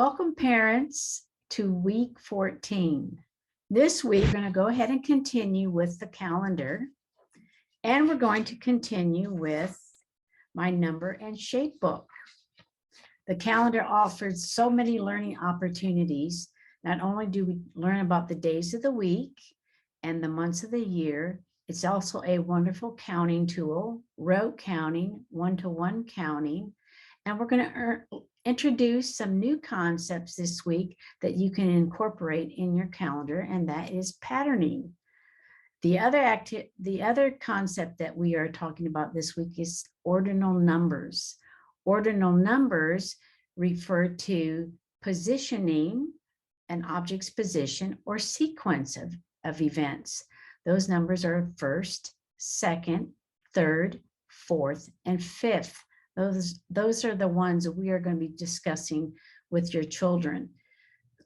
Welcome, parents, to week 14. This week, we're going to go ahead and continue with the calendar, and we're going to continue with my number and shape book. The calendar offers so many learning opportunities. Not only do we learn about the days of the week and the months of the year, it's also a wonderful counting tool, rote counting, one-to-one counting, and we're going to introduce some new concepts this week that you can incorporate in your calendar, and that is patterning. The other concept that we are talking about this week is ordinal numbers. Ordinal numbers refer to positioning an object's position or sequence of events. Those numbers are first, second, third, fourth, and fifth. Those are the ones that we are going to be discussing with your children.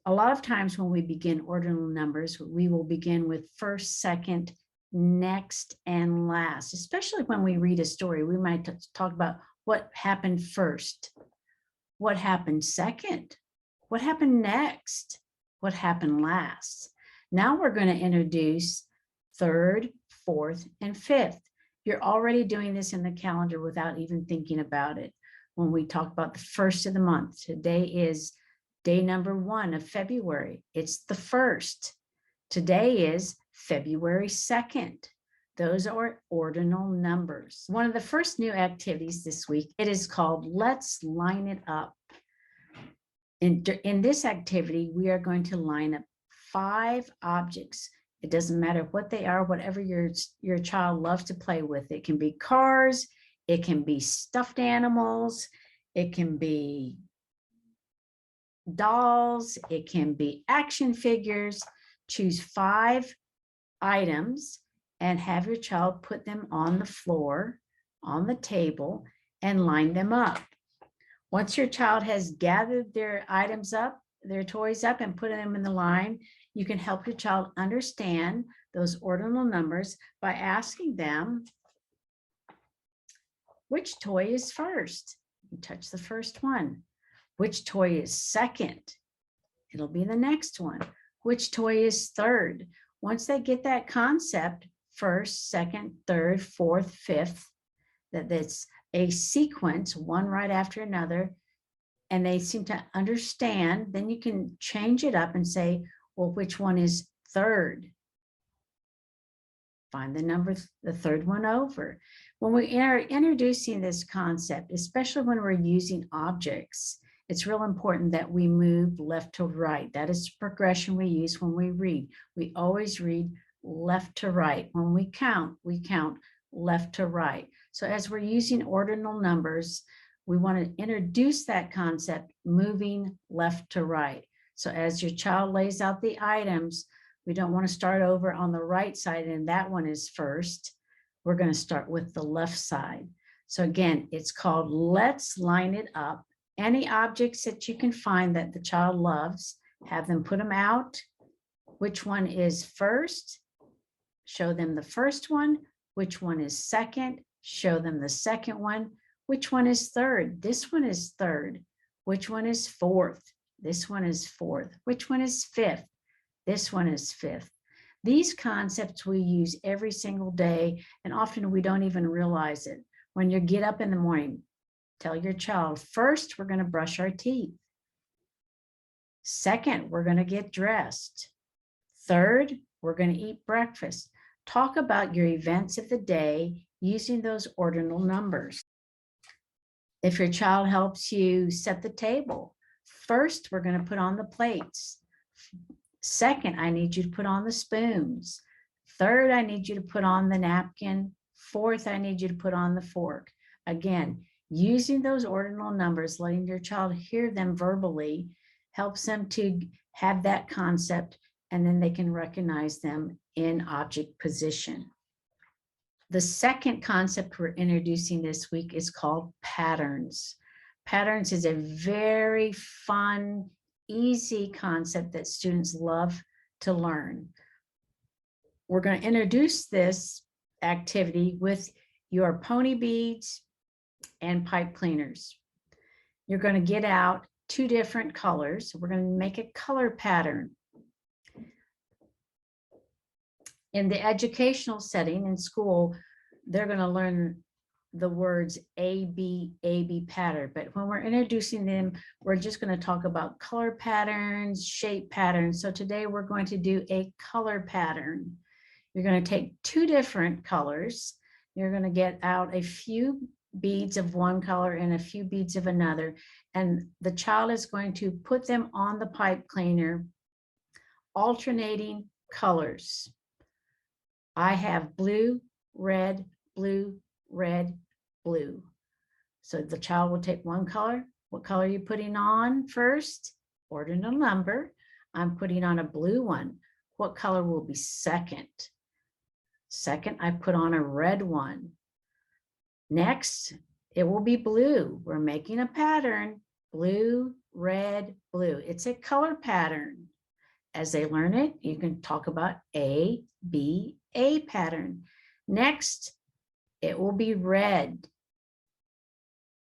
A lot of times when we begin ordinal numbers, we will begin with first, second, next, and last. Especially when we read a story, we might talk about what happened first, what happened second, what happened next, what happened last. Now we're going to introduce third, fourth, and fifth. You're already doing this in the calendar without even thinking about it. When we talk about the first of the month, today is day number 1 of February. It's the first. Today is February 2nd. Those are ordinal numbers. One of the first new activities this week, it is called Let's Line It Up. In this activity, we are going to line up 5 objects. It doesn't matter what they are, whatever your child loves to play with. It can be cars, it can be stuffed animals, it can be dolls, it can be action figures. Choose 5 items and have your child put them on the floor, on the table, and line them up. Once your child has gathered their items up, their toys up, and put them in the line, you can help your child understand those ordinal numbers by asking them, which toy is first? You touch the first one. Which toy is second? It'll be the next one. Which toy is third? Once they get that concept, first, second, third, fourth, fifth, that's a sequence, one right after another, and they seem to understand, then you can change it up and say, well, which one is third? Find the third one over. When we are introducing this concept, especially when we're using objects, it's real important that we move left to right. That is the progression we use when we read. We always read left to right. When we count left to right. So as we're using ordinal numbers, we want to introduce that concept, moving left to right. So as your child lays out the items, we don't want to start over on the right side and that one is first. We're going to start with the left side. So again, it's called Let's Line It Up. Any objects that you can find that the child loves, have them put them out. Which one is first? Show them the first one. Which one is second? Show them the second one. Which one is third? This one is third. Which one is fourth? This one is fourth. Which one is fifth? This one is fifth. These concepts we use every single day, and often we don't even realize it. When you get up in the morning, tell your child, first, we're going to brush our teeth. Second, we're going to get dressed. Third, we're going to eat breakfast. Talk about your events of the day using those ordinal numbers. If your child helps you set the table, first, we're going to put on the plates. Second, I need you to put on the spoons. Third, I need you to put on the napkin. Fourth, I need you to put on the fork. Again, using those ordinal numbers, letting your child hear them verbally, helps them to have that concept, and then they can recognize them in object position. The second concept we're introducing this week is called patterns. Patterns is a very fun, easy concept that students love to learn. We're going to introduce this activity with your pony beads and pipe cleaners. You're going to get out two different colors. We're going to make a color pattern. In the educational setting in school, they're going to learn the words A, B pattern. But when we're introducing them, we're just going to talk about color patterns, shape patterns. So today we're going to do a color pattern. You're going to take two different colors. You're going to get out a few beads of one color and a few beads of another. And the child is going to put them on the pipe cleaner, alternating colors. I have blue, red, blue, red, blue. So the child will take one color. What color are you putting on first? Ordinal number. I'm putting on a blue one. What color will be second? Second, I put on a red one. Next, it will be blue. We're making a pattern. Blue, red, blue. It's a color pattern. As they learn it, you can talk about A, B, A pattern. Next, it will be red.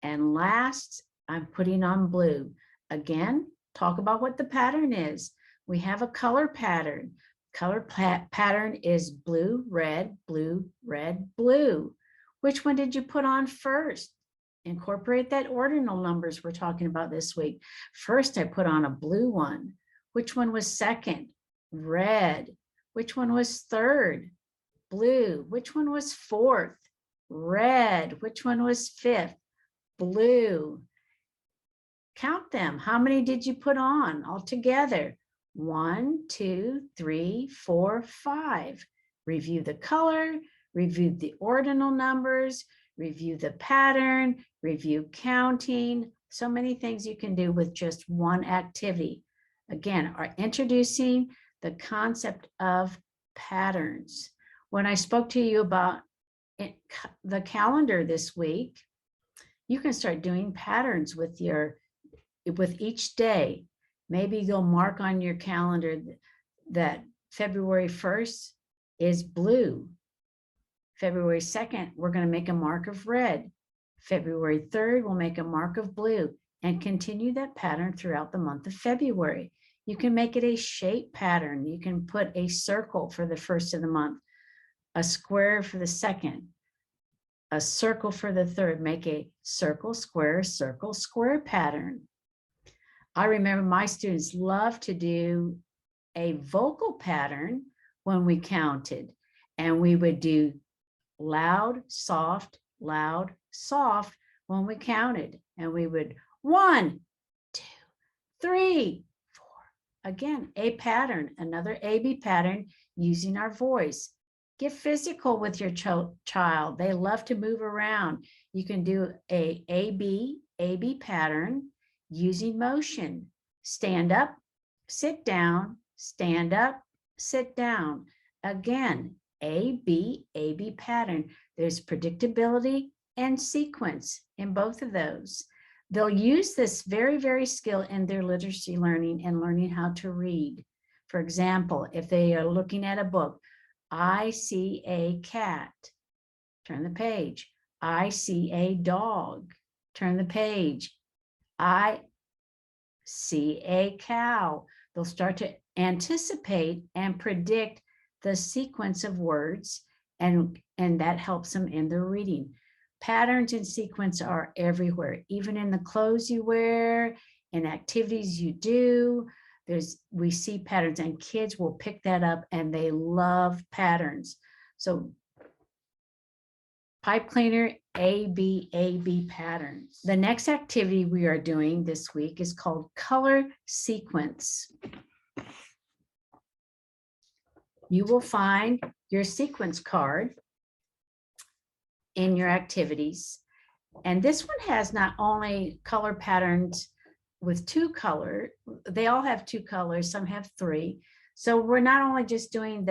And last, I'm putting on blue. Again, talk about what the pattern is. We have a color pattern. Color pattern is blue, red, blue, red, blue. Which one did you put on first? Incorporate that ordinal numbers we're talking about this week. First, I put on a blue one. Which one was second? Red. Which one was third? Blue. Which one was fourth? Red. Which one was fifth? Blue. Count them. How many did you put on altogether? 1, 2, 3, 4, 5. Review the color, review the ordinal numbers, review the pattern, review counting. So many things you can do with just one activity. Again, are introducing the concept of patterns. When I spoke to you about the calendar this week, you can start doing patterns with each day. Maybe you'll mark on your calendar that February 1st is blue. February 2nd, we're going to make a mark of red. February 3rd, we'll make a mark of blue, and continue that pattern throughout the month of February. You can make it a shape pattern. You can put a circle for the first of the month, a square for the second, a circle for the third. Make a circle, square pattern. I remember my students loved to do a vocal pattern when we counted, and we would do loud, soft, when we counted, and we would 1, 2, 3, 4. Again, a pattern, another AB pattern using our voice. Get physical with your child. They love to move around. You can do a AB pattern using motion. Stand up, sit down, stand up, sit down. Again, AB pattern. There's predictability and sequence in both of those. They'll use this very skill in their literacy learning and learning how to read. For example, if they are looking at a book, I see a cat, turn the page. I see a dog, turn the page. I see a cow. They'll start to anticipate and predict the sequence of words, and that helps them in their reading. Patterns and sequence are everywhere, even in the clothes you wear, in activities you do. We see patterns, and kids will pick that up, and they love patterns. So pipe cleaner, AB patterns. The next activity we are doing this week is called color sequence. You will find your sequence card in your activities. And this one has not only color patterns with 2 colors, they all have 2 colors, some have 3. So we're not only just doing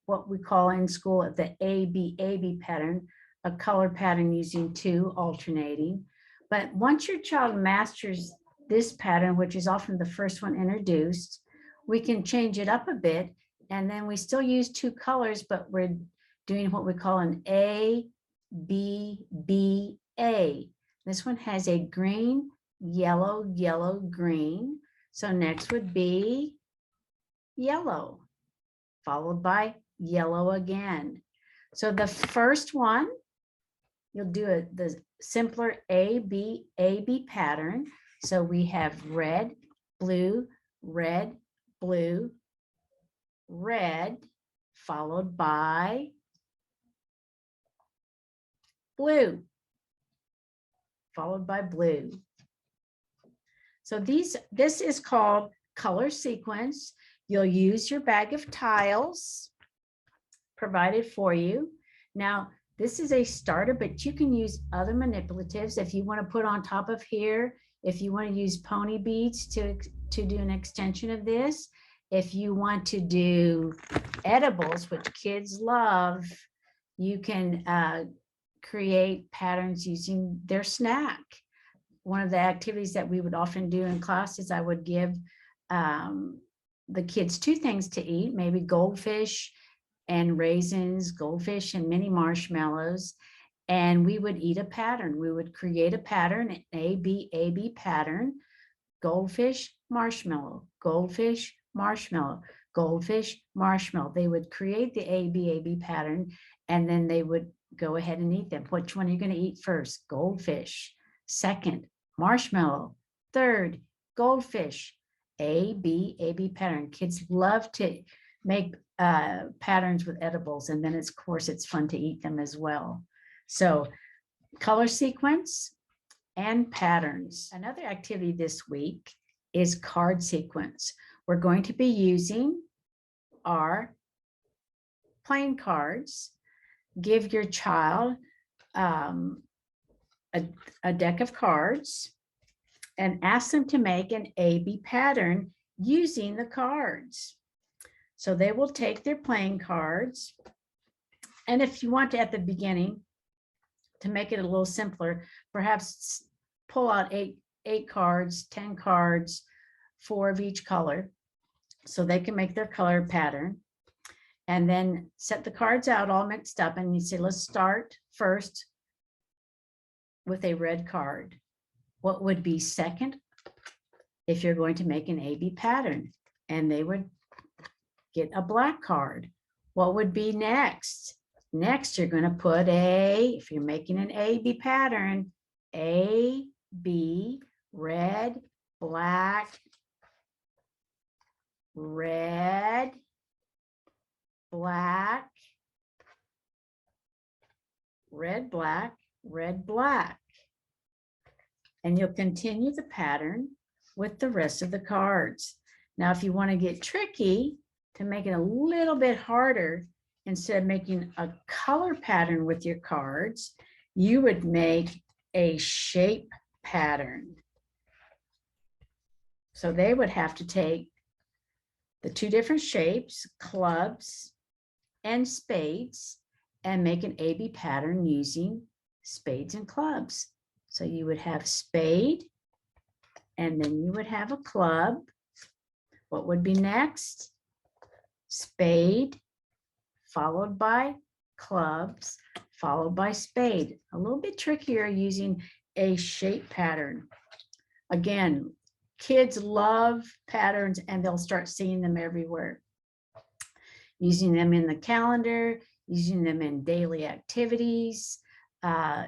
what we call in school the AB pattern, a color pattern using 2 alternating, but once your child masters this pattern, which is often the first one introduced, we can change it up a bit, and then we still use 2 colors, but we're doing what we call an A, B, A. This one has a green, yellow, yellow, green. So next would be yellow, followed by yellow again. So the first one, you'll do the simpler A-B pattern. So we have red, blue, red, blue, red, followed by blue, followed by blue. So this is called color sequence. You'll use your bag of tiles provided for you. Now, this is a starter, but you can use other manipulatives if you want to put on top of here, if you want to use pony beads to do an extension of this. If you want to do edibles, which kids love, you can create patterns using their snack. One of the activities that we would often do in class is I would give the kids two things to eat, maybe goldfish and raisins, goldfish and mini marshmallows, and we would eat a pattern. We would create a pattern, an A-B pattern, goldfish, marshmallow, goldfish, marshmallow, goldfish, marshmallow. They would create the A-B pattern, and then they would go ahead and eat them. Which one are you going to eat first? Goldfish. Second, marshmallow. Third, goldfish. A-B pattern. Kids love to make patterns with edibles, and then of course it's fun to eat them as well. So color sequence and patterns. Another activity this week is card sequence. We're going to be using our playing cards. Give your child a deck of cards and ask them to make an A-B pattern using the cards. So they will take their playing cards, and if you want to, at the beginning, to make it a little simpler, perhaps pull out eight cards, 10 cards, 4 of each color, so they can make their color pattern. And then set the cards out all mixed up, and you say, let's start first with a red card. What would be second if you're going to make an A-B pattern? And they would get a black card. What would be next? Next, you're going to put if you're making an A-B pattern, A-B, red, black, red, black, red, black, red, black. And you'll continue the pattern with the rest of the cards. Now, if you want to get tricky, to make it a little bit harder, instead of making a color pattern with your cards, you would make a shape pattern. So they would have to take the two different shapes, clubs and spades, and make an A-B pattern using spades and clubs. So you would have spade, and then you would have a club. What would be next? Spade, followed by clubs, followed by spade. A little bit trickier using a shape pattern. Again, kids love patterns, and they'll start seeing them everywhere. Using them in the calendar, using them in daily activities,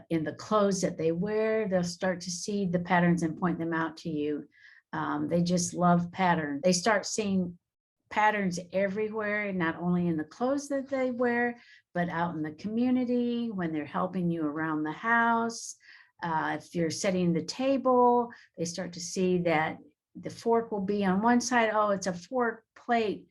in the clothes that they wear. They'll start to see the patterns and point them out to you. They just love patterns. They start seeing patterns everywhere, not only in the clothes that they wear, but out in the community, when they're helping you around the house. If you're setting the table, they start to see that the fork will be on one side. Oh, it's a fork, plate,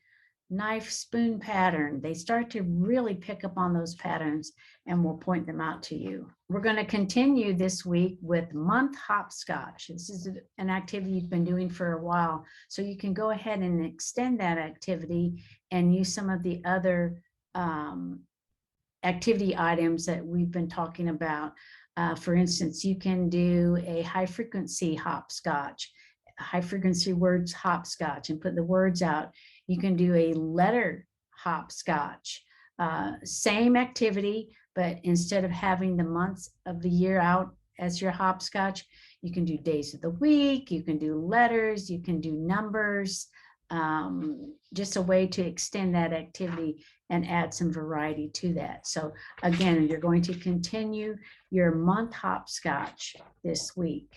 knife, spoon pattern. They start to really pick up on those patterns, and we'll point them out to you. We're going to continue this week with month hopscotch. This is an activity you've been doing for a while, so you can go ahead and extend that activity and use some of the other activity items that we've been talking about. For instance, you can do a high frequency hopscotch, high frequency words hopscotch, and put the words out. You can do a letter hopscotch. Same activity, but instead of having the months of the year out as your hopscotch. You can do days of the week, you can do letters, you can do numbers, just a way to extend that activity and add some variety to that. So again, you're going to continue your month hopscotch this week.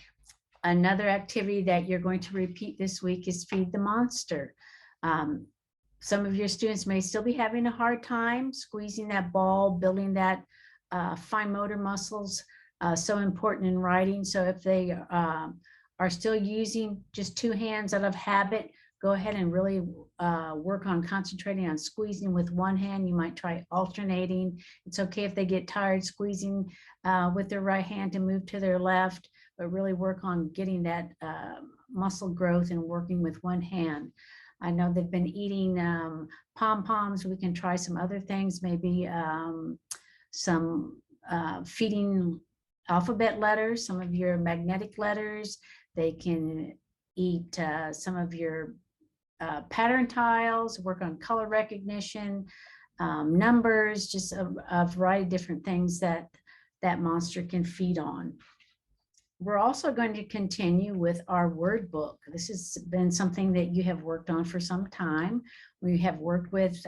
Another activity that you're going to repeat this week is feed the monster. Some of your students may still be having a hard time squeezing that ball, building that fine motor muscles, so important in writing. So if they are still using just two hands out of habit, go ahead and really work on concentrating on squeezing with one hand. You might try alternating. It's okay if they get tired squeezing with their right hand to move to their left, but really work on getting that muscle growth and working with one hand. I know they've been eating pom-poms. We can try some other things, maybe some feeding alphabet letters, some of your magnetic letters. They can eat some of your pattern tiles, work on color recognition, numbers, just a variety of different things that that monster can feed on. We're also going to continue with our word book. This has been something that you have worked on for some time. We have worked with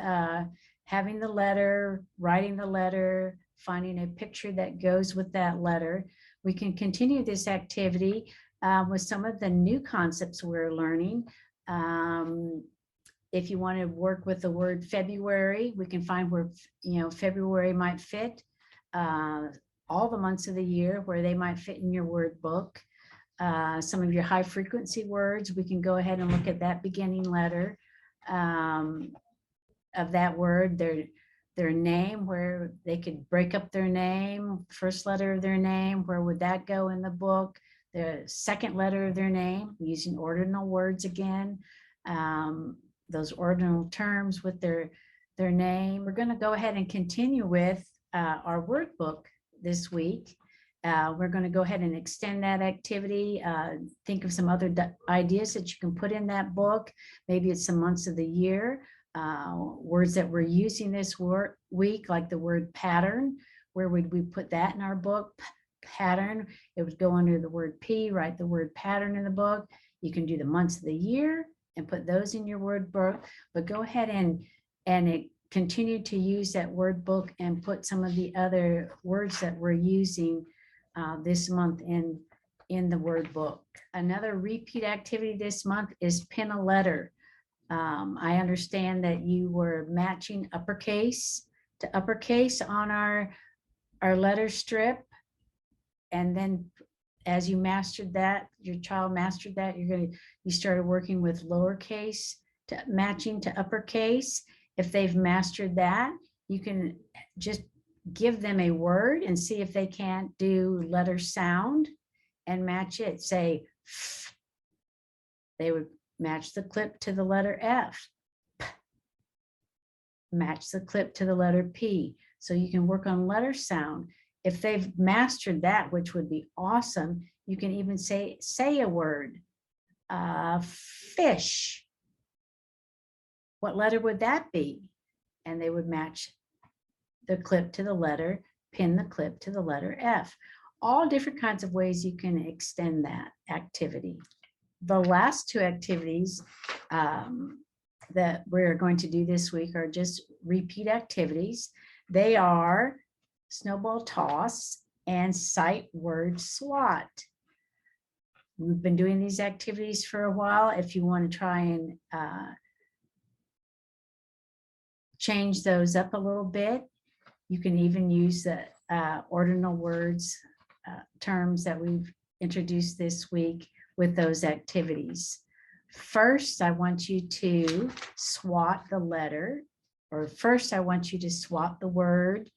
having the letter, writing the letter, finding a picture that goes with that letter. We can continue this activity with some of the new concepts we're learning. If you want to work with the word February, we can find where, you know, February might fit. All the months of the year where they might fit in your word book. Some of your high frequency words, we can go ahead and look at that beginning letter of that word, their name, where they could break up their name, first letter of their name, where would that go in the book? The second letter of their name, using ordinal words again, those ordinal terms with their name. We're going to go ahead and continue with our word book this week. We're going to go ahead and extend that activity. Think of some other ideas that you can put in that book. Maybe it's some months of the year, words that we're using this week, like the word pattern. Where would we put that in our book? Pattern. It would go under the word P, write the word pattern in the book. You can do the months of the year and put those in your word book, but go ahead and continue to use that word book and put some of the other words that we're using this month in the word book. Another repeat activity this month is pin a letter. I understand that you were matching uppercase to uppercase on our letter strip. And then as you mastered that, your child mastered that, you started working with lowercase to matching to uppercase. If they've mastered that, you can just give them a word and see if they can't do letter sound and match it. Say, F. They would match the clip to the letter F. P. Match the clip to the letter P. So you can work on letter sound. If they've mastered that, which would be awesome, you can even say a word, fish. What letter would that be? And they would match the clip to the letter, pin the clip to the letter F. All different kinds of ways you can extend that activity. The last two activities that we're going to do this week are just repeat activities. They are snowball toss and sight word SWAT. We've been doing these activities for a while. If you want to try and change those up a little bit, you can even use the ordinal words terms that we've introduced this week with those activities. First, I want you to SWAT the letter, or first I want you to SWAT the word.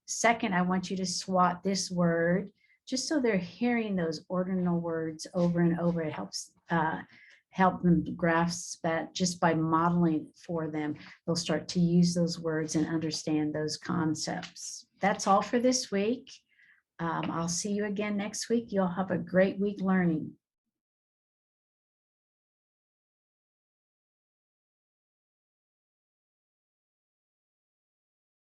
Second, I want you to SWAT this word, just so they're hearing those ordinal words over and over. It helps help them grasp that just by modeling for them. They'll start to use those words and understand those concepts. That's all for this week. I'll see you again next week. You'll have a great week learning.